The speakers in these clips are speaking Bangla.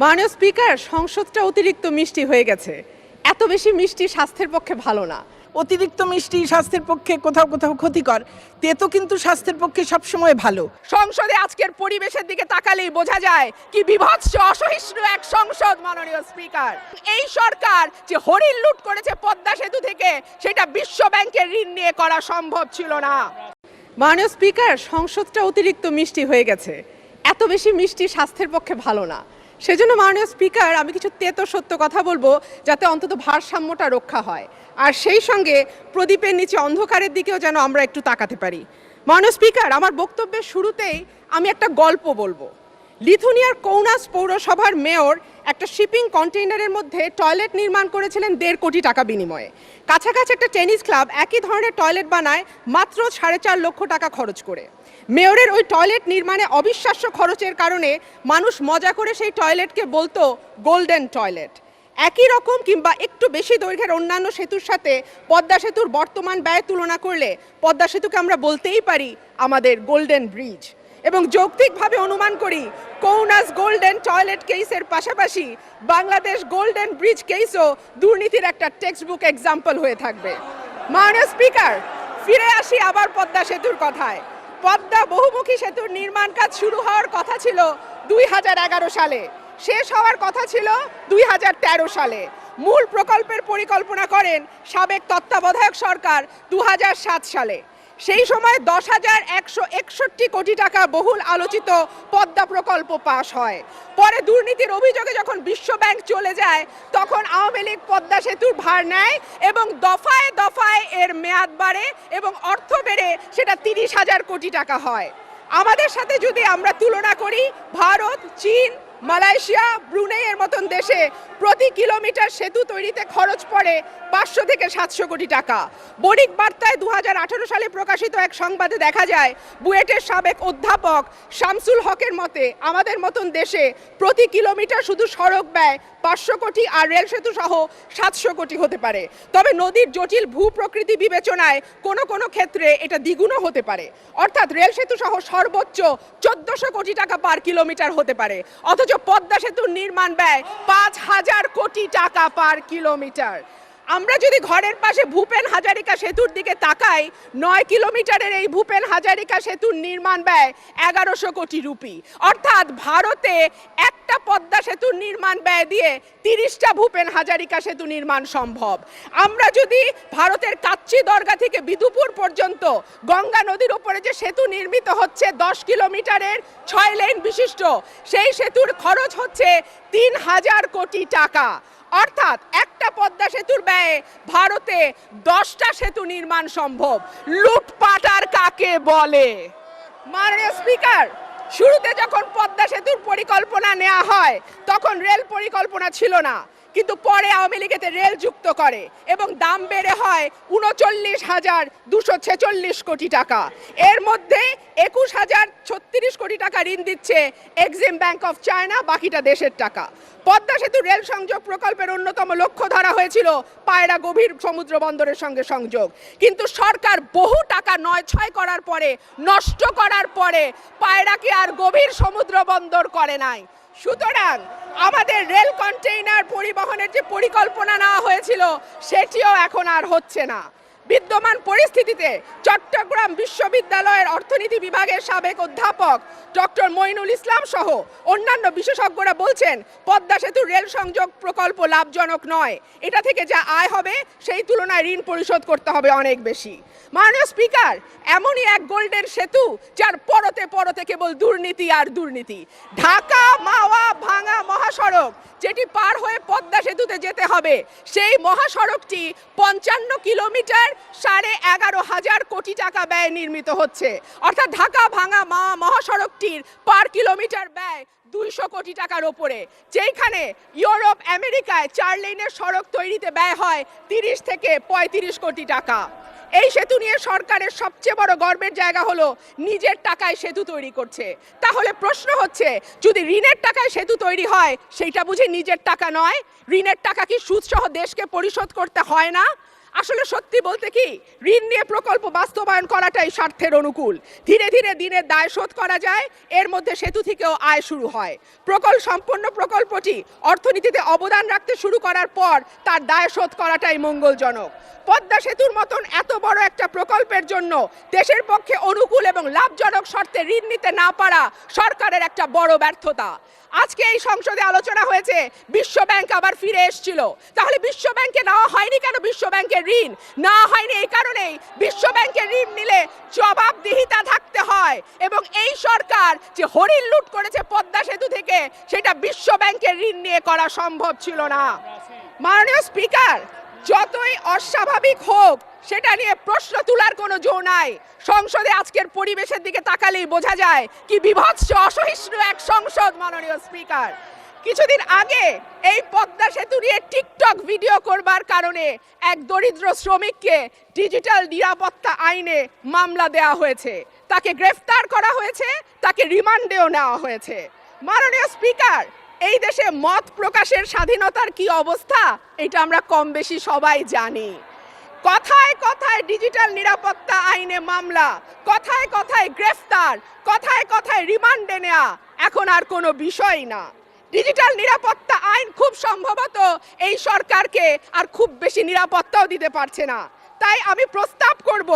মাননীয় স্পিকার, সংসদটা অতিরিক্ত মিষ্টি হয়ে গেছে। এত বেশি মিষ্টি স্বাস্থ্যের পক্ষে ভালো না। অতিরিক্ত মিষ্টি স্বাস্থ্যের পক্ষে কোথাও কোথাও ক্ষতিকর, তেতো কিন্তু স্বাস্থ্যের পক্ষে সবসময় ভালো। সংসদে আজকের পরিবেশের দিকে তাকালেই বোঝা যায় কি বিভৎস অসহিষ্ণু এক সংসদ। মাননীয় স্পিকার, এই সরকার যে হরিণ লুট করেছে পদ্মা সেতু থেকে, সেটা বিশ্ব ব্যাংকের ঋণ নিয়ে করা সম্ভব ছিল না। মাননীয় স্পিকার, সংসদটা অতিরিক্ত মিষ্টি হয়ে গেছে। এত বেশি মিষ্টি স্বাস্থ্যের পক্ষে ভালো না। সেজন্য মাননীয় স্পিকার, আমি কিছু তেতো সত্য কথা বলবো, যাতে অন্তত ভারসাম্যটা রক্ষা হয়, আর সেই সঙ্গে প্রদীপের নিচে অন্ধকারের দিকেও যেন আমরা একটু তাকাতে পারি। মাননীয় স্পিকার, আমার বক্তব্যের শুরুতেই আমি একটা গল্প বলবো। লিথুনিয়ার কৌনাস পৌরসভার মেয়র একটা শিপিং কন্টেইনারের মধ্যে টয়লেট নির্মাণ করেছিলেন 1.5 কোটি টাকা বিনিময়ে। কাছাকাছি একটা টেনিস ক্লাব একই ধরনের টয়লেট বানায় মাত্র 4.5 লক্ষ টাকা খরচ করে। মেয়রের ওই টয়লেট নির্মাণে অবিশ্বাস্য খরচের কারণে মানুষ মজা করে সেই টয়লেটকে বলতো গোল্ডেন টয়লেট। একই রকম কিংবা একটু বেশি দৈর্ঘ্যের অন্যান্য সেতুর সাথে পদ্মা সেতুর বর্তমান ব্যয় তুলনা করলে পদ্মা সেতুকে আমরা বলতেই পারি আমাদের গোল্ডেন ব্রিজ। এবং যৌক্তিকভাবে অনুমান করি কৌনাস গোল্ডেন টয়লেট কেসের পাশাপাশি বাংলাদেশ গোল্ডেন ব্রিজ কেসও দুর্নীতির একটা টেক্সট বুক এক্সাম্পল হয়ে থাকবে। মাননীয় স্পিকার, ফিরে আসি আবার পদ্মা সেতুর কথায়। পদ্মা বহুমুখী সেতুর নির্মাণ কাজ শুরু হওয়ার কথা ছিল 2011 সালে, শেষ হওয়ার কথা ছিল 2013 সালে। মূল প্রকল্পের পরিকল্পনা করেন সাবেক তত্ত্বাবধায়ক সরকার 2007 সালে। সেই সময় 10,161 কোটি টাকা বহুল আলোচিত পদ্মা প্রকল্প পাশ হয়। পরে দুর্নীতির অভিযোগে যখন বিশ্ব ব্যাংক চলে যায়, তখন আওয়ামী লীগ পদ্মা সেতুর ভার নেয় এবং দফায় দফায় এর মেয়াদ বাড়ে এবং অর্থ বেড়ে সেটা 30,000 কোটি টাকা হয়। আমাদের সাথে যদি আমরা তুলনা করি, ভারত, চীন, মালয়েশিয়া, ব্রুনেইয়ের মতন দেশে প্রতি কিলোমিটার সেতু তৈরিতে খরচ পড়ে 500 থেকে 700 কোটি টাকা। বণিক বার্তায় 2018 সালে প্রকাশিত এক সংবাদে দেখা যায়, বুয়েটের সাবেক অধ্যাপক শামসুল হকের মতে আমাদের মতন দেশে প্রতি কিলোমিটার শুধু সড়ক ব্যয় 500 কোটি আর রেল সেতু সহ 700 কোটি হতে পারে। তবে নদীর জটিল ভূ প্রকৃতি বিবেচনায় কোনো কোনো ক্ষেত্রে এটা দ্বিগুণও হতে পারে। অর্থাৎ রেল সেতু সহ সর্বোচ্চ 1400 কোটি টাকা পার কিলোমিটার হতে পারে। অথচ পদ্মা সেতুর নির্মাণ ব্যয় 5,000 কোটি টাকা পার কিলোমিটার। আমরা যদি ঘরের পাশে ভূপেন হাজারিকা সেতুর দিকে তাকাই, 9 কিলোমিটারের এই ভূপেন হাজারিকা সেতুর নির্মাণ ব্যয় 1100 কোটি রুপি। অর্থাৎ ভারতে একটা পদ্মা সেতুর নির্মাণ ব্যয় দিয়ে 30টা ভূপেন হাজারিকা সেতু নির্মাণ সম্ভব। আমরা যদি ভারতের কাচ্চি দরগা থেকে বিদুপুর পর্যন্ত গঙ্গা নদীর উপরে যে সেতু নির্মিত হচ্ছে 10 কিলোমিটারের 6 লেন বিশিষ্ট, সেই সেতুর খরচ হচ্ছে 3,000 কোটি টাকা। অর্থাৎ একটা পদ্মা সেতুর ব্যয়ে ভারতে 10টা সেতু নির্মাণ সম্ভব। লুটপাট আর কাকে বলে? মাননীয় স্পিকার, শুরুতে যখন পদ্মা সেতুর পরিকল্পনা নেওয়া হয় তখন রেল পরিকল্পনা ছিল না, কিন্তু পরে আওয়ামী লীগ এতে রেল যুক্ত করে এবং দাম বেড়ে হয় 39,246 কোটি টাকা। এর মধ্যে 21,036 কোটি টাকা ঋণ দিচ্ছে এক্সিম ব্যাংক অফ চায়না, বাকিটা দেশের টাকা। পদ্মা সেতু রেল সংযোগ প্রকল্পের অন্যতম লক্ষ্য ধরা হয়েছিল পায়রা গভীর সমুদ্র বন্দরের সঙ্গে সংযোগ, কিন্তু সরকার বহু টাকা নয়-ছয় করার পরে, নষ্ট করার পরে পায়রাকে আর গভীর সমুদ্র বন্দর করে নাই। সুতরাং আমাদের রেল কন্টেইনার পরিবহনের যে পরিকল্পনা নেওয়া হয়েছিল সেটিও এখন আর হচ্ছে না। বিদ্যমান পরিস্থিতিতে চট্টগ্রাম বিশ্ববিদ্যালয়ের অর্থনীতি বিভাগের সাবেক অধ্যাপক ডক্টর মইনুল ইসলাম সহ অন্যান্য বিশেষজ্ঞরা বলছেন পদ্মা সেতুর রেল সংযোগ প্রকল্প লাভজনক নয়। এটা থেকে যা আয় হবে সেই তুলনায় ঋণ পরিশোধ করতে হবে অনেক বেশি। মাননীয় স্পিকার, এমনই এক গোল্ডেন সেতু যার পরতে পরতে কেবল দুর্নীতি আর দুর্নীতি। ঢাকা মাওয়া ভাঙা মহাসড়ক, যেটি পার হয়ে পদ্মা সেতুতে যেতে হবে, সেই মহাসড়কটি 55 কিলোমিটার 11,500 কোটি টাকা ব্যয়ে নির্মিত হচ্ছে। অর্থাৎ ঢাকা ভাঙা মহাসড়কটির পার কিলোমিটার ব্যয় 200 কোটি টাকার ওপরে, যেখানে ইউরোপ আমেরিকায় 4 লেনের সড়ক তৈরিতে ব্যয় হয় 30 থেকে 35 কোটি টাকা। এই সেতু নিয়ে সরকারের সবচেয়ে বড় গর্বের জায়গা হলো নিজের টাকায় সেতু তৈরি করছে। তাহলে প্রশ্ন হচ্ছে, যদি ঋণের টাকায় সেতু তৈরি হয় সেইটা বুঝি নিজের টাকা নয়? ঋণের টাকা কি সুদসহ দেশকে পরিশোধ করতে হয় না? আসলে সত্যি বলতে কি, ঋণ নিয়ে প্রকল্প বাস্তবায়ন করাটাই স্বার্থের অনুকূল। ধীরে ধীরে দিনের দায় শোধ করা যায়, এর মধ্যে সেতু থেকেও আয় শুরু হয়। সম্পূর্ণ প্রকল্পটি অর্থনীতিতে অবদান রাখতে শুরু করার পর তার দায় শোধ করাটাই মঙ্গলজনক। পদ্মা সেতুর মতন এত বড় একটা প্রকল্পের জন্য দেশের পক্ষে অনুকূল এবং লাভজনক শর্তে ঋণ নিতে না পারা সরকারের একটা বড় ব্যর্থতা। আজকে এই সংসদে আলোচনা হয়েছে বিশ্ব ব্যাংক আবার ফিরে এসেছিল, তাহলে বিশ্ব ব্যাংকে নেওয়া হয়নি কেন? বিশ্ব ব্যাংকের ঋণ নেওয়া হয়নি এই কারণেই, বিশ্ব ব্যাংকের ঋণ নিলে জবাবদিহিতা থাকতে হয়, এবং এই সরকার যে হরিণ লুট করেছে পদ্মা সেতু থেকে, সেটা বিশ্ব ব্যাংকের ঋণ নিয়ে করা সম্ভব ছিল না। মাননীয় স্পিকার, যতই অস্বাভাবিক হোক সেটা নিয়ে প্রশ্ন তোলার কোনো জো নাই। সংসদে আজকের পরিবেশের দিকে তাকালেই বোঝা যায় কি বিভৎস অসহিষ্ণু এক সংসদ। মাননীয় স্পিকার, কিছুদিন আগে এই পদ্মা সেতু নিয়ে টিকটক ভিডিও করবার কারণে এক দরিদ্র শ্রমিককে ডিজিটাল নিরাপত্তা আইনে মামলা দেওয়া হয়েছে, তাকে গ্রেফতার করা হয়েছে, তাকে রিমান্ডেও নেওয়া হয়েছে। মাননীয় স্পিকার, এই দেশে মত প্রকাশের স্বাধীনতার কি অবস্থা এটা আমরা কম বেশি সবাই জানি। কথায় কথায় ডিজিটাল নিরাপত্তা আইনে মামলা, কথায় কথায় গ্রেফতার, কথায় কথায় রিমান্ডে নেওয়া এখন আর কোনো বিষয় না। ডিজিটাল নিরাপত্তা আইন খুব সম্ভবত এই সরকারকে আর খুব বেশি নিরাপত্তাও দিতে পারছে না। তাই আমি প্রস্তাব করব,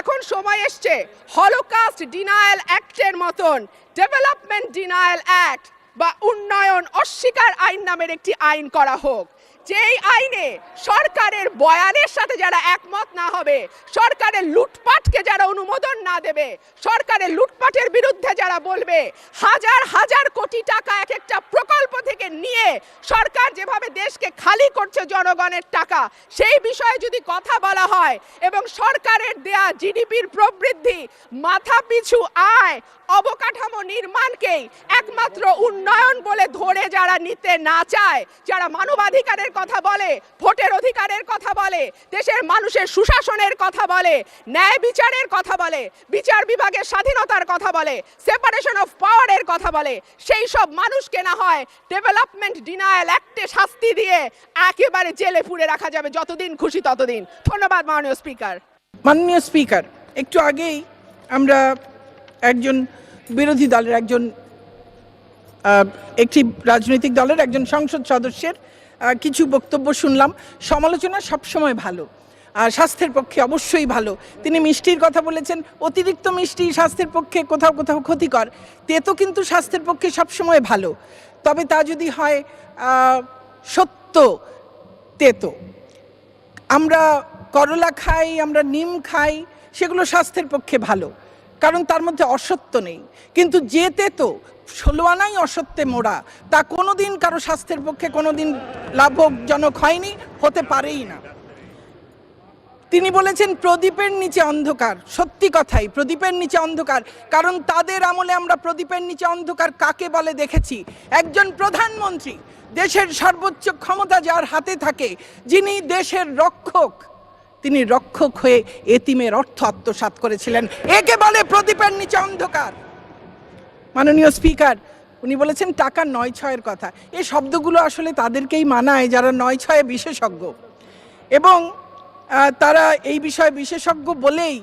এখন সময় এসছে হলোকাস্ট ডিনায়াল অ্যাক্টের মতন ডেভেলপমেন্ট ডিনায়াল অ্যাক্ট বা উন্নয়ন অস্বীকার আইন নামের একটি আইন করা হোক, যেই আইনে সরকারের বয়ানের সাথে যারা একমত না হবে, সরকারের লুটপাটকে যারা অনুমোদন না দেবে, সরকারের লুটপাটের বিরুদ্ধে যারা বলবে, হাজার হাজার কোটি টাকা এক একটা প্রকল্প থেকে নিয়ে সরকার যেভাবে দেশকে খালি করছে জনগণের টাকা, সেই বিষয়ে যদি কথা বলা হয় এবং সরকারের দেয়া জিডিপির প্রবৃদ্ধি, মাথাপিছু আয়, অবকাঠামো নির্মাণকেই একমাত্র উন্নয়ন বলে ধরে যারা নিতে না চায়, যারা মানবাধিকারের কথা বলে, ভোটের অধিকারের কথা বলে, দেশের মানুষের সুশাসনের কথা বলে, ন্যায় বিচারের কথা বলে, বিচার বিভাগের স্বাধীনতার কথা বলে, সেপারেশন অফ পাওয়ারের কথা বলে, সেই সব মানুষকে না হয় ডেভেলপমেন্ট ডিনায়াল অ্যাক্টে শাস্তি দিয়ে একেবারে জেলে পুরে রাখা যাবে যতদিন খুশি ততদিন। ধন্যবাদ মাননীয় স্পিকার। মাননীয় স্পিকার, একটু আগেই আমরা একজন বিরোধী দলের একটি রাজনৈতিক দলের একজন সংসদ সদস্যের কিছু বক্তব্য শুনলাম। সমালোচনা সবসময় ভালো, স্বাস্থ্যের পক্ষে অবশ্যই ভালো। তিনি মিষ্টির কথা বলেছেন, অতিরিক্ত মিষ্টি স্বাস্থ্যের পক্ষে কোথাও কোথাও ক্ষতিকর। তেতো কিন্তু স্বাস্থ্যের পক্ষে সবসময় ভালো, তবে তা যদি হয় সত্য তেতো। আমরা করলা খাই, আমরা নিম খাই, সেগুলো স্বাস্থ্যের পক্ষে ভালো, কারণ তার মধ্যে অসত্য নেই। কিন্তু যে তেতো 16 আনাই অসত্যে মোড়া, তা কোনোদিন কারো স্বাস্থ্যের পক্ষে কোনোদিন লাভজনক হয়নি, হতে পারেই না। তিনি বলেছেন প্রদীপের নিচে অন্ধকার। সত্যি কথাই, প্রদীপের নিচে অন্ধকার, কারণ তাদের আমলে আমরা প্রদীপের নিচে অন্ধকার কাকে বলে দেখেছি। একজন প্রধানমন্ত্রী, দেশের সর্বোচ্চ ক্ষমতা যার হাতে থাকে, যিনি দেশের রক্ষক, তিনি রক্ষক হয়ে এতিমের অর্থ আত্মসাৎ করেছিলেন। একে বলে প্রদীপের নিচে অন্ধকার। মাননীয় স্পিকার, উনি বলেছেন টাকা 9-6-এর কথা। এই শব্দগুলো আসলে তাদেরকেই মানায় যারা 9-6-এ বিশেষজ্ঞ, এবং তারা এই বিষয়ে বিশেষজ্ঞ বলেই,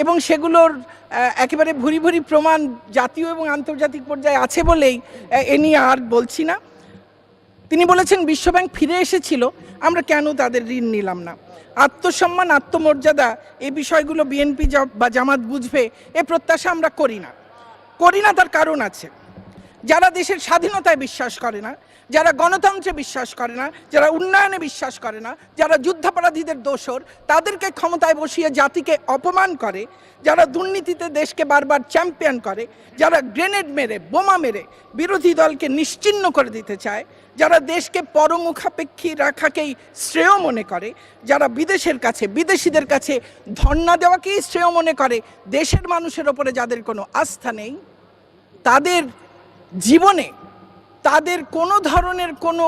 এবং সেগুলোর একেবারে ভুরি ভুরি প্রমাণ জাতীয় এবং আন্তর্জাতিক পর্যায়ে আছে বলেই এ নিয়ে আর বলছি না। তিনি বলেছেন বিশ্বব্যাংক ফিরে এসেছিল, আমরা কেন তাদের ঋণ নিলাম না। আত্মসম্মান, আত্মমর্যাদা, এই বিষয়গুলো বিএনপি বা জামাত বুঝবে, এ প্রত্যাশা আমরা করি না। তার কারণ আছে। যারা দেশের স্বাধীনতায় বিশ্বাস করে না, যারা গণতন্ত্রে বিশ্বাস করে না, যারা উন্নয়নে বিশ্বাস করে না, যারা যুদ্ধাপরাধীদের দোষর, তাদেরকে ক্ষমতায় বসিয়ে জাতিকে অপমান করে, যারা দুর্নীতিতে দেশকে বারবার চ্যাম্পিয়ন করে, যারা গ্রেনেড মেরে, বোমা মেরে বিরোধী দলকে নিশ্চিহ্ন করে দিতে চায়, যারা দেশকে পরমুখাপেক্ষী রাখাকেই শ্রেয় মনে করে, যারা বিদেশের কাছে, বিদেশিদের কাছে ধর্ণা দেওয়াকেই শ্রেয় মনে করে, দেশের মানুষের ওপরে যাদের কোনো আস্থা নেই, তাদের জীবনে, তাদের কোনো ধরনের কোনো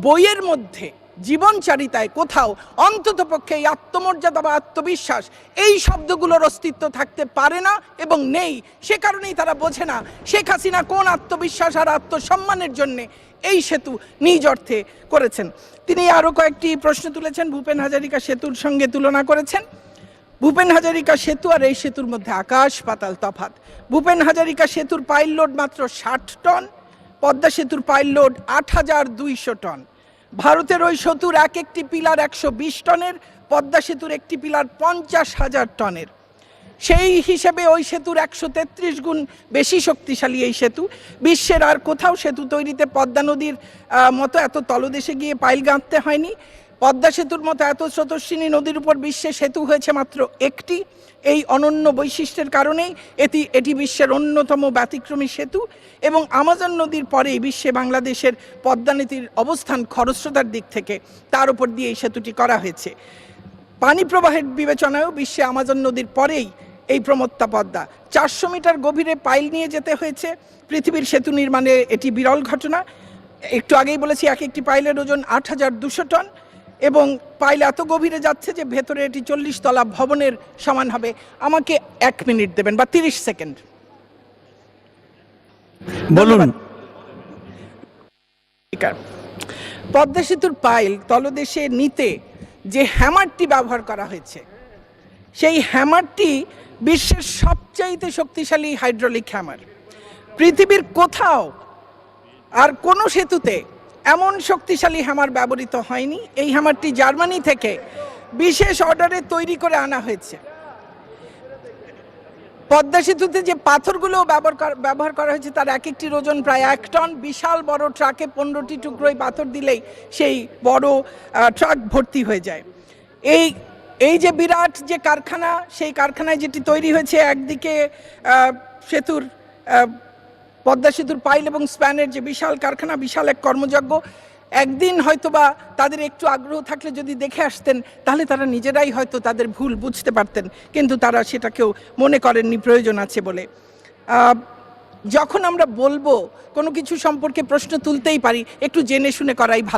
বইয়ের মধ্যে, জীবনচারিতায় কোথাও অন্ততপক্ষে এই আত্মমর্যাদা বা আত্মবিশ্বাস, এই শব্দগুলোর অস্তিত্ব থাকতে পারে না এবং নেই। সে কারণেই তারা বোঝে না শেখ হাসিনা কোন আত্মবিশ্বাস আর আত্মসম্মানের জন্যে এই সেতু নিজ অর্থে করেছেন। তিনি আরও কয়েকটি প্রশ্ন তুলেছেন, ভূপেন হাজারিকা সেতুর সঙ্গে তুলনা করেছেন। ভূপেন হাজারিকা সেতু আর এই সেতুর মধ্যে আকাশ পাতাল তফাৎ। ভূপেন হাজারিকা সেতুর পাইল লোড মাত্র 60 টন, পদ্মা সেতুর পাইল লোড 8200 টন। ভারতের ওই সেতুর এক একটি পিলার 120 টনের, পদ্মা সেতুর একটি পিলার 50,000 টনের। সেই হিসেবে ওই সেতুর 133 গুণ বেশি শক্তিশালী এই সেতু। বিশ্বের আর কোথাও সেতু তৈরিতে পদ্মা নদীর মতো এত তলদেশে গিয়ে পাইল গাঁথতে হয়নি। পদ্মা সেতুর মতো এত স্রোতস্বিনী নদীর উপর বিশ্বে সেতু হয়েছে মাত্র একটি। এই অনন্য বৈশিষ্ট্যের কারণেই এটি বিশ্বের অন্যতম ব্যতিক্রমী সেতু, এবং আমাজন নদীর পরেই বিশ্বে বাংলাদেশের পদ্মা নদীর অবস্থান খরস্রোতার দিক থেকে, তার উপর দিয়ে এই সেতুটি করা হয়েছে। পানি প্রবাহের বিবেচনায়ও বিশ্বে আমাজন নদীর পরেই এই প্রমত্তা পদ্মা। 400 মিটার গভীরে পাইল নিয়ে যেতে হয়েছে। পৃথিবীর সেতু নির্মাণে এটি বিরল ঘটনা। একটু আগেই বলেছি এক একটি পাইলের ওজন 8200 টন, এবং পাইল এত গভীরে যাচ্ছে যে ভেতরে এটি 40 তলা ভবনের সমান হবে। আমাকে 1 মিনিট দেবেন বা 30 সেকেন্ড বলুন। পদ্মা সেতুর পাইল তলদেশে নিতে যে হ্যামারটি ব্যবহার করা হয়েছে, সেই হ্যামারটি বিশ্বের সবচাইতে শক্তিশালী হাইড্রোলিক হ্যামার। পৃথিবীর কোথাও আর কোনো সেতুতে এমন শক্তিশালী হ্যামার ব্যবহৃত হয়নি। এই হ্যামারটি জার্মানি থেকে বিশেষ অর্ডারে তৈরি করে আনা হয়েছে। পদ্মা সেতুতে যে পাথরগুলো ব্যবহার করা হয়েছে তার এক একটির ওজন প্রায় 1 টন। বিশাল বড় ট্রাকে 15টি টুকরোই পাথর দিলেই সেই বড় ট্রাক ভর্তি হয়ে যায়। এই যে বিরাট যে কারখানা, সেই কারখানায় যেটি তৈরি হয়েছে, একদিকে সেতুর পদ্মা সেতুর পাইল এবং স্প্যানের যে বিশাল কারখানা, বিশাল এক কর্মযজ্ঞ। একদিন হয়তোবা তাদের একটু আগ্রহ থাকলে যদি দেখে আসতেন, তাহলে তারা নিজেরাই হয়তো তাদের ভুল বুঝতে পারতেন, কিন্তু তারা সেটাকেও মনে করেননি প্রয়োজন আছে বলে। যখন আমরা বলবো কোনো কিছু সম্পর্কে প্রশ্ন তুলতেই পারি, একটু জেনে শুনে করাই ভালো।